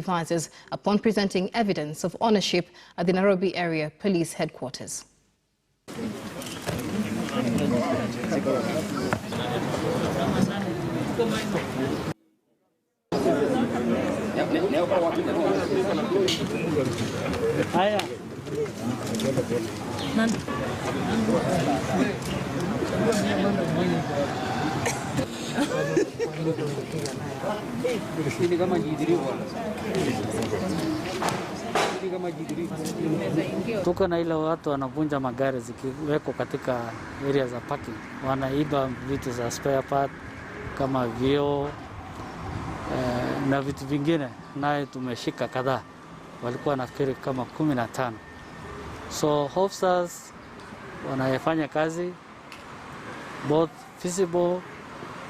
devices upon presenting evidence of ownership at the Nairobi area police headquarters. Tuko na ile watu wanavunja magari zikiweko katika area za parking. Wanaiba vitu za spare part kama vioo na vitu vingine, naye tumeshika kadhaa. Walikuwa nafikiri kama 15. So officers wanayefanya kazi both visible,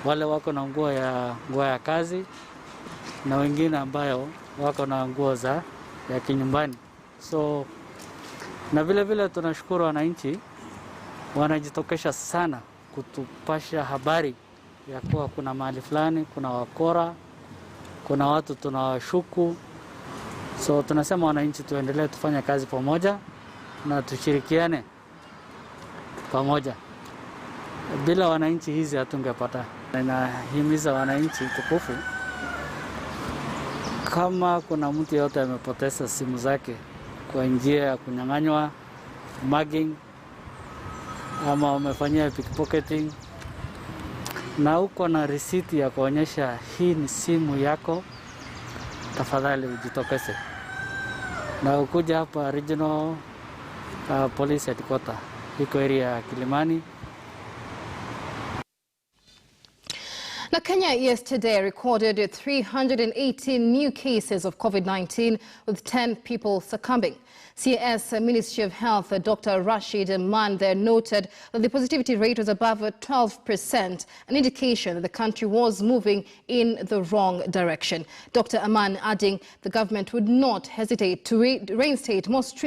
wale wako na nguo ya kazi na wengine ambayo wako na nguo ya kinyumbani. So na vile vile tunashukuru wananchi wanajitokesha sana kutupasha habari ya kuwa kuna mahali fulani kuna wakora, kuna watu tunawashuku. So tunasema wananchi tuendelee tufanye kazi pamoja na tushirikiane pamoja. Bila wananchi hizi hatungepata. Ninahimiza wananchi tukufu, kama kuna mtu yote amepoteza simu zake kwa njia ya kunyang'anywa, mugging, ama umefanyia pickpocketing, na uko na risiti ya kuonyesha hii ni simu yako, tafadhali ujitokeze na ukuja hapa regional police headquarter iko area ya Kilimani. Now, Kenya yesterday recorded 318 new cases of COVID-19, with 10 people succumbing. CS Ministry of Health Dr. Rashid Aman there noted that the positivity rate was above 12%, an indication that the country was moving in the wrong direction. Dr. Aman adding the government would not hesitate to reinstate more stringent